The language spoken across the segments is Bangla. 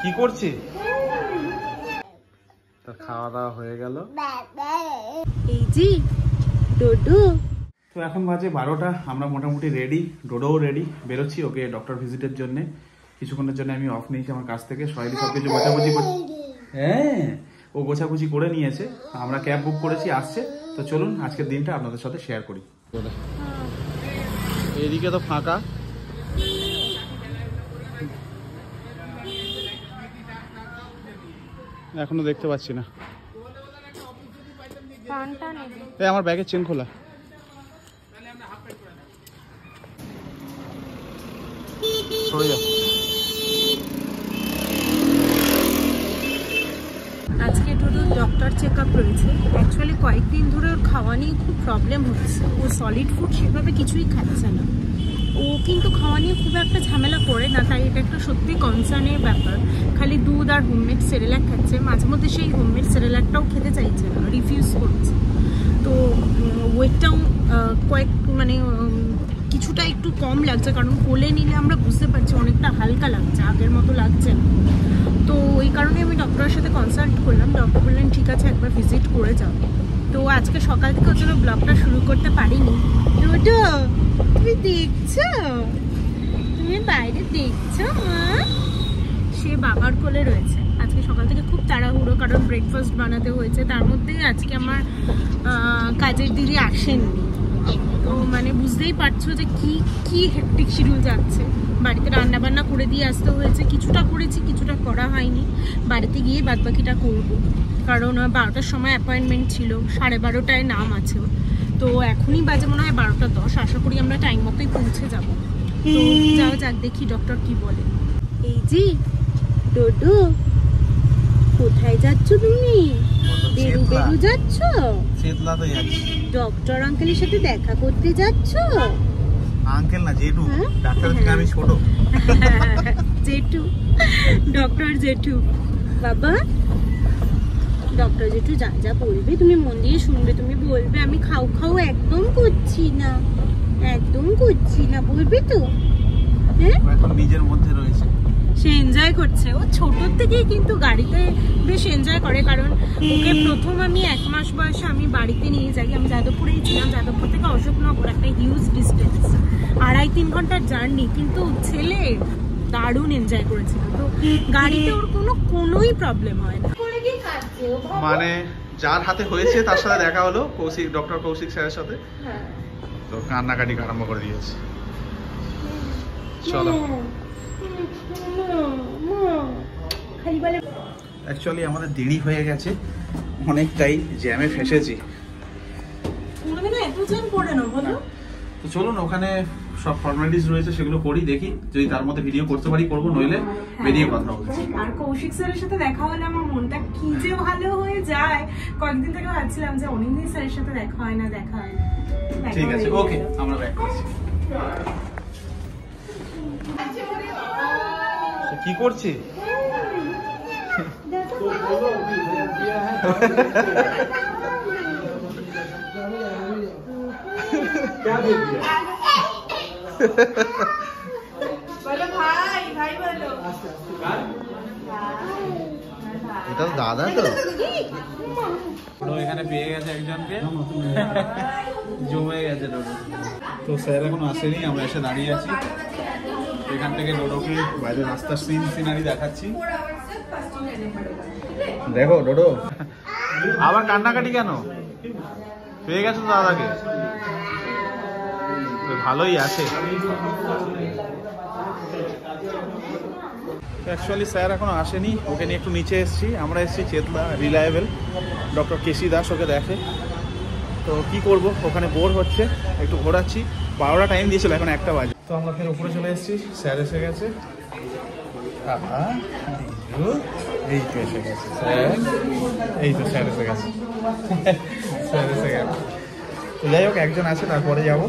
কি করছি? তার খাওয়া দাওয়া হয়ে গেল। এই জি ডোডো। তো এখন বাজে 12টা, আমরা মোটামুটি রেডি, ডোডোও রেডি, বেরোচ্ছি ওকে ডক্টর ভিজিটের জন্য। কিছুক্ষণের জন্য আমি অফ নিয়েছি আমার কাছ থেকে, সবাই সবকিছু গোছাগুছি করে, হ্যাঁ ও গোছাগুছি করে নিয়েছে, আমরা ক্যাব বুক করেছি, আসছে। তো চলুন আজকের দিনটা আপনাদের সাথে শেয়ার করি। এদিকে তো ফাঁকা, এখনো দেখতে পাচ্ছি না। এই আমার ব্যাগের চেন খোলা। সরে যাও। আজকে ডোডোর ডক্টর চেক আপ রয়েছে। অ্যাকচুয়ালি কয়েকদিন ধরে ওর খাওয়া নিয়ে খুব প্রবলেম হচ্ছে, ও সলিড ফুড সেভাবে কিছুই খাচ্ছে না। ও কিন্তু খাওয়া নিয়ে খুব একটা ঝামেলা করে না, তাই এটা একটা সত্যি কনসার্নের ব্যাপার। খালি দুধ আর হোমমেড সেরেলাক খাচ্ছে, মাঝে মধ্যে সেই হোমমেড সেরেলাকটাও খেতে চাইছে না, রিফিউজ করছে। তো ওয়েটটাও কিছুটা একটু কম লাগছে, কারণ কোলে নিলে আমরা বুঝতে পারছি অনেকটা হালকা লাগছে, আগের মতো লাগছে না। তো ওই কারণে আমি ডক্টরের সাথে কনসাল্ট করলাম। ডক্টর বললেন ঠিক আছে একবার ভিজিট করে যাও। তো আজকে সকাল থেকে ওর জন্য ব্লগটা শুরু করতে পারিনি। রোডো তুমি দেখছো, তুমি বাইরে দেখছো মা? সে বাবার কোলে রয়েছে। আজকে সকাল থেকে খুব তাড়াহুড়ো, কারণ ব্রেকফাস্ট বানাতে হয়েছে। তার মধ্যেই আজকে আমার কাজের দিদি আসেননি। তো মানে বুঝতেই পারছো যে কি হেক্টিক শিডিউল যাচ্ছে। বাড়িতে রান্না বান্না করে দিয়ে আসতে হয়েছে, কিছুটা করেছি কিছুটা করা হয়নি, বাড়িতে গিয়ে বাদবাকিটা করবো। কারণ 12টার সময় অ্যাপয়েন্টমেন্ট ছিল, 12:30টায় নাম আছে। তো এখনই বাজে মনে হয় 12:10, আশা করি আমরা টাইম মতোই পৌঁছে যাব। তো যাও যাক, দেখি ডক্টর কি বলে। এই জি ডোডো, কোথায় যাচ্ছ তুমি? বেরু বেরু যাচ্ছ? ডক্টর আঙ্কেলের সাথে দেখা করতে যাচ্ছ? আঙ্কেল না, জেঠু। ডাক্তার থেকে আমি ছোট। জেঠু, ডক্টর জেঠু। বাবা ডক্টর জেঠু যা যা বলবে তুমি মন দিয়ে শুনবে। তুমি বলবে আমি খাও খাও একদম করছি না, একদম করছি না, বলবে তো? হ্যাঁ, এখন নিজের মধ্যে রয়েছে, সে এনজয় করছে। ও ছোটোর থেকেই কিন্তু গাড়িতে বেশ এনজয় করে, কারণ ওকে প্রথম আমি 1 মাস বয়সে আমি বাড়িতে নিয়ে যাই। আমি যাদবপুরেই ছিলাম, যাদবপুর থেকে অশোকনগর, একটা হিউজ ডিস্টেন্স, 2.5-3 ঘন্টার জার্নি, কিন্তু ছেলে দারুণ এনজয় করেছিল। তো গাড়িতে ওর কোনোই প্রবলেম হয় না। মানে যার হাতে হয়েছে তার সাথে দেখা হলো, কৌশিক, ডক্টর কৌশিক স্যারের সাথে। তো কান্নাকাটি আরম্ভ করে দিয়েছে। চলো, অ্যাকচুয়ালি আমাদের দেরি হয়ে গেছে অনেকটাই, জ্যামে ফেসেছি। তো চলুন ওখানে সব ফর্মালিটিস রয়েছে, সেগুলো করি, দেখি যদি তার মধ্যে ভিডিও করতে পারি করবো, নইলে বেরিয়ে কথা বলছি। আর কৌশিক স্যারের সাথে দেখা হলে আমার মনটা কি যে ভালো হয়ে যায়। কয়েকদিন থেকে ভাবছিলাম যে অনিন্দিত স্যারের সাথে দেখা হয় না। ঠিক আছে, ওকে, আমরা ব্যাক করছি। কি করছি? এটা দাদা তো এখানে পেয়ে গেছে একজনকে, জমে গেছে ডোডো। তো স্যার এখন আসেনি, আমরা এসে দাঁড়িয়ে আছি। এখান থেকে ডোডোকে বাইরে রাস্তার সিনারি দেখাচ্ছি। দেখো ডোডো আবার কান্নাকাটি কেন? পেয়ে গেছো তো দাদাকে, ভালোই আছে। অ্যাকচুয়ালি স্যার এখনো আসেনি, ওকে নিয়ে একটু নিচে এসেছি। আমরা এসেছি চেতলা রিলায়েবল, ডক্টর কেসি দাস ওকে দেখে। তো কি করব, ওখানে বোর হচ্ছে, একটু ঘোরাচ্ছি। 12টা টাইম দিয়েছিল, এখন 1টা বাজে। তো আমরা ফের উপরে চলে এসেছি, স্যার এসে গেছে। এই তো এসে গেছে স্যার, এই তো স্যার এসে গেছে, স্যার এসে গেছে। তো যাই হোক, একজন আছে, তারপরে যাবো।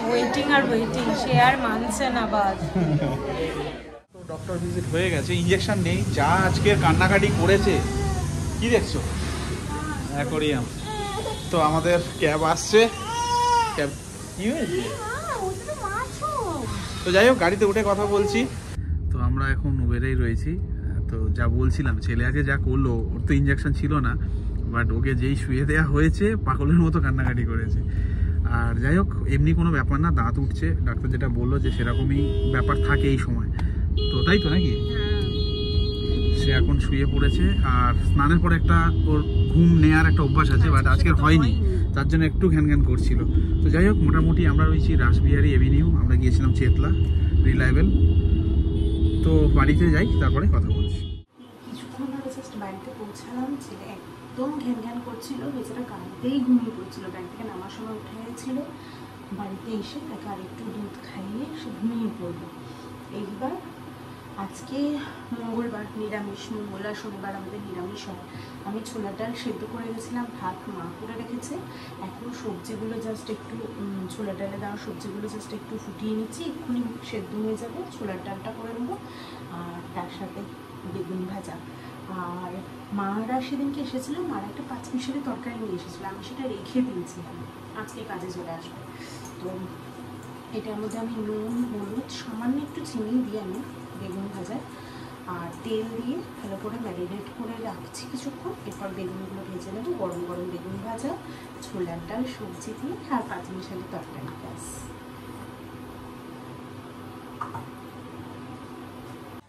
ওয়েটিং আর ওয়েটিং, সে আর মানছে না বাদ। তো ডক্টর ভিজিট হয়ে গেছে, ইঞ্জেকশন নেই। যা আজকে কান্নাকাটি করেছে, কি দেখছো? অ্যাকোরিয়াম। তো আমাদের ক্যাব আসছে, ক্যাব কি হয়েছে? তো যাই হোক, গাড়িতে উঠে কথা বলছি। তো আমরা এখন উবেরেই রয়েছি। তো যা বলছিলাম, ছেলে আগে যা করলো, ওর তো ইঞ্জেকশন ছিল না, বাট ওকে যেই শুয়ে দেওয়া হয়েছে পাগলের মতো কান্নাকাটি করেছে। আর যাই হোক, এমনি কোনো ব্যাপার না, দাঁত উঠছে, ডাক্তার যেটা বললো যে সেরকমই ব্যাপার থাকে এই সময়, তো তাই তো নাকি? সে এখন শুয়ে পড়েছে, আর স্নানের পরে একটা ওর ঘুম নেওয়ার একটা অভ্যাস আছে, বাট আজকের হয়নি, তার জন্য একটু ঘ্যান ঘ্যান করছিল। তো যাই হোক, মোটামুটি আমরা রয়েছি রাসবিহারী এভিনিউ, আমরা গিয়েছিলাম চেতলা রিলায়েবল। তো বাড়িতে যাই, তারপরে কথা বলছি। কিছুক্ষণ আগে জাস্ট বাড়িতে পৌঁছালাম, ছেলে একদম ঘ্যান ঘ্যান করছিল, বেচারা গাড়িতেই ঘুমিয়ে পড়ছিল, গাড়ি থেকে নামার সময় উঠে গেছিল। বাড়িতে এসে তাকে আর একটু দুধ খাইয়ে সে ঘুমিয়ে পড়লো। এইবার আজকে মঙ্গলবার, নিরামিষ, মঙ্গল আর শনিবার আমাদের নিরামিষ হয়। আমি ছোলার ডাল সেদ্ধ করে গেছিলাম, ভাত মা করে রেখেছে। এখন সবজিগুলো জাস্ট একটু ছোলার ডালে দেওয়া সবজিগুলো জাস্ট একটু ফুটিয়ে নিচ্ছি, এক্ষুনি সেদ্ধ হয়ে যাবে। ছোলার ডালটা করে নেবো, আর তার সাথে বেগুন ভাজা। আর মারা সেদিনকে এসেছিলো, মারা একটা পাঁচমিশালি তরকারি নিয়ে এসেছিলো, আমি সেটা রেখে দিয়েছিলাম, আজকে কাজে চলে আসবে। তো এটার মধ্যে আমি নুন, হলুদ, সামান্য একটু চিনি দিয়ে আমি বেগুন ভাজা আর তেল দিয়ে ভালো করে ম্যারিনেট করে রাখছি কিছুক্ষণ। এরপর বেগুনগুলো ভেজে নেবো, গরম গরম বেগুন ভাজা, ছোলার ডাল, সবজি দিয়ে আর পাঁচমিশালি তরকারি। ব্যাস।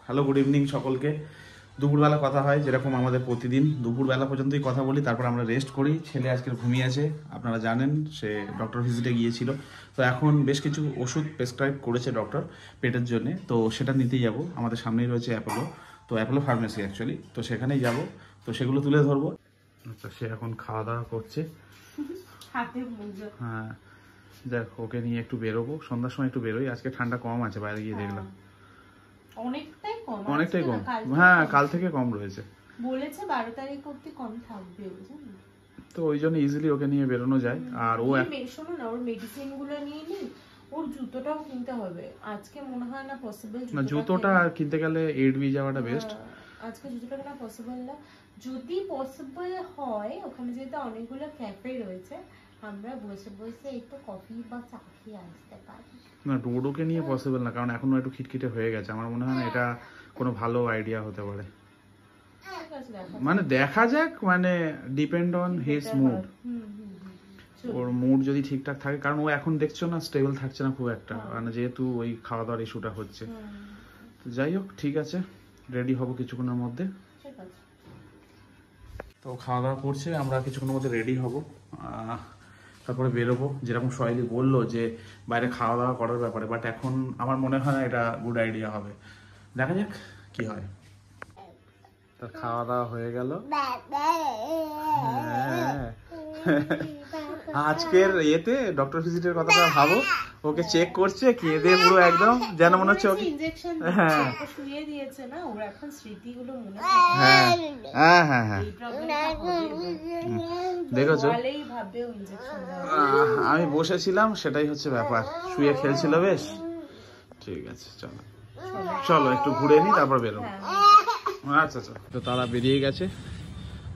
হ্যালো, গুড ইভিনিং সকলকে। দুপুরবেলা কথা হয় যেরকম আমাদের প্রতিদিন, দুপুরবেলা পর্যন্তই কথা বলি, তারপর আমরা রেস্ট করি। ছেলে আজকের ঘুমিয়ে আছে, আপনারা জানেন সে ডক্টর ভিজিটে গিয়েছিল। তো এখন বেশ কিছু ওষুধ প্রেসক্রাইব করেছে ডক্টর পেটের জন্যে, তো সেটা নিতেই যাব। আমাদের সামনেই রয়েছে অ্যাপোলো, তো অ্যাপোলো ফার্মেসি অ্যাকচুয়ালি, তো সেখানেই যাব, তো সেগুলো তুলে ধরবো। আচ্ছা, সে এখন খাওয়া দাওয়া করছে। হ্যাঁ, দেখ, ওকে নিয়ে একটু বেরোবো, সন্ধ্যার সময় একটু বেরোই। আজকে ঠান্ডা কম আছে, বাইরে গিয়ে দেখলাম অনেকটাই কম। হ্যাঁ, কাল থেকে কম রয়েছে বলেছে, 12 তারিখ অবধি কম থাকবে, তো ওই জন্য ইজিলি ওকে নিয়ে বেরোনো যায়। আর ও শোনো না, ওর মেডিসিন গুলো নিয়ে নি, ওর জুতোটাও কিনতে হবে। আজকে মনে হয় না পসিবল, না জুতোটা কিনতে গেলে 8B যাওয়াটা বেস্ট। আজকে জুতোটা কেনা পসিবল না। যদি পসিবল হয়, ওখানে যেহেতু অনেকগুলো ক্যাফে রয়েছে, আমরা বসে বসে একটু কফি বা চা খেয়ে আসতে পারি। না, ডোডোকে নিয়ে পসিবল না, কারণ এখনো একটু খিটখিটে হয়ে গেছে। আমার মনে হয় না এটা কোনো ভালো আইডিয়া হতে পারে। মানে দেখা যাক, মানে ডিপেন্ড অন হিজ মুড। ওর মুড যদি ঠিকঠাক থাকে, কারণ ও এখন দেখছো না স্টেবল থাকছে না খুব একটা, মানে যেহেতু ওই খাওয়া দাওয়ার ইস্যুটা হচ্ছে। তো যাই হোক, ঠিক আছে, রেডি হব কিছুক্ষণের মধ্যে। তো খাওয়া দাওয়া করছে, আমরা কিছুক্ষণের মধ্যে রেডি হব, তারপরে বেরোবো। যেরকম সোহেলি বললো যে বাইরে খাওয়া দাওয়া করার ব্যাপারে, বাট এখন আমার মনে হয় না এটা গুড আইডিয়া হবে। দেখা যাক কি হয়। তার খাওয়া দাওয়া হয়ে গেল। আজকের এতে ডক্টর ভিজিটের কথাটা ভাবো, ওকে চেক করছে, কেঁদে পুরো একদম যেন মনে হচ্ছে ওকে ইনজেকশন শুয়ে দিয়েছে না, ওর এখন স্মৃতিগুলো মনে পড়ে। হ্যাঁ হ্যাঁ হ্যাঁ হ্যাঁ, দেখেছো, আমি বসেছিলাম, সেটাই হচ্ছে ব্যাপার। শুয়ে খেলছিল বেশ। ঠিক আছে, চলো চলো একটু ঘুরে নি, তারপর বেরোবো। আচ্ছা আচ্ছা, তো তারা বেরিয়ে গেছে,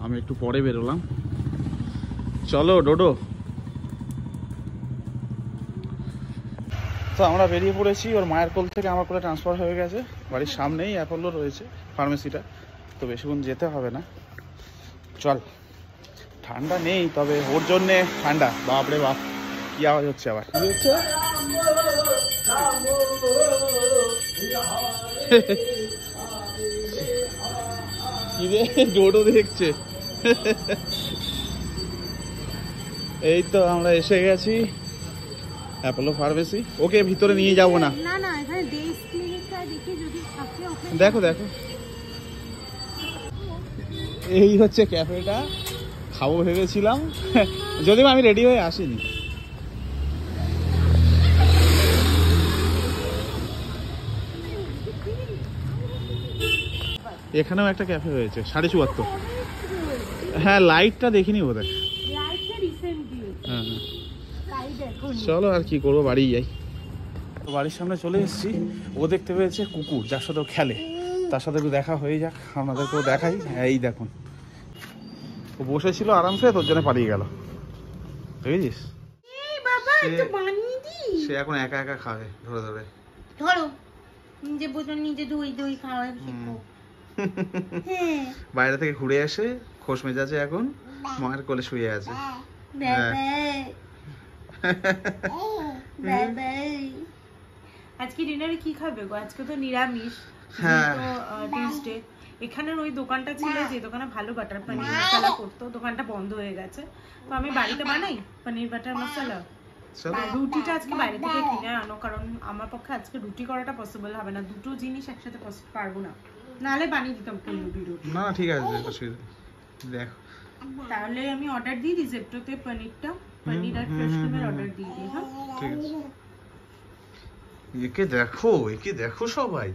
আমি একটু পরে বেরোলাম। চলো ডোডো। তো আমরা বেরিয়ে পড়েছি, ওর মায়ের কোল থেকে আমার কোলে ট্রান্সফার হয়ে গেছে। বাড়ির সামনেই অ্যাপোলো রয়েছে ফার্মেসিটা, তো বেশিক্ষণ যেতে হবে না। চল, ঠান্ডা নেই, তবে ওর জন্যে ঠান্ডা। বাপরে বাপ, কি আওয়াজ হচ্ছে আবার, কি হচ্ছে? কি রে, ডোডো দেখছে। এই তো আমরা এসে গেছি অ্যাপোলো ফার্মেসি। ওকে ভিতরে নিয়ে যাব না, না না, এখানে ডেস ক্লিনিকটা দেখি যদি থাকে। ওকে দেখো দেখো, এই হচ্ছে ক্যাফেটা। খাবো ভেবেছিলাম, যদিও আমি রেডি হয়ে আসিনি। এখানেও একটা ক্যাফে রয়েছে, 74.5। হ্যাঁ, লাইটটা দেখিনি বোধহয়। হ্যাঁ, চলো আর কি করবো, বাড়ি যাই। তো বাড়ির সামনে চলে এসেছি। ও দেখতে পেয়েছে কুকুর, যার সাথে ও খেলে, তার সাথে একটু দেখা হয়ে যাক, আপনাদেরকেও দেখাই। এই দেখুন, ও বসেছিল আরামসে, তোর জন্য পালিয়ে গেল, বুঝেছিস? সে এখন একা একা খাবে ধরে ধরে। ধরো, নিজে বোঝো, নিজে দই দই খাওয়া শিখো। হ্যাঁ বাইরে থেকে ঘুরে এসে খোশ মেজাজে এখন মায়ের কোলে শুয়ে আছে। আজকে ডিনারে কি খাবে গো? আজকে তো নিরামিষ, হ্যাঁ। টিউসডে। এখানের ওই দোকানটা ছিল যে দোকানে ভালো বাটার পনির মশলা করতো, দোকানটা বন্ধ হয়ে গেছে। তো আমি বাড়িতে বানাই পনির বাটার মশলা। আর রুটিটা আজকে বাইরে থেকে কিনে আনো, কারণ আমার পক্ষে আজকে রুটি করাটা পসিবল হবে না, দুটো জিনিস একসাথে পারবো না, নাহলে বানিয়ে দিতাম তন্দুরি রুটি। না ঠিক আছে, দেখো তাহলে আমি অর্ডার দিয়ে দিই জেপ্টোতে পনিরটা, পনির আর ফ্রেশ ক্রিমের অর্ডার দিয়ে দিই। হ্যাঁ ঠিক আছে। একে দেখো সবাই,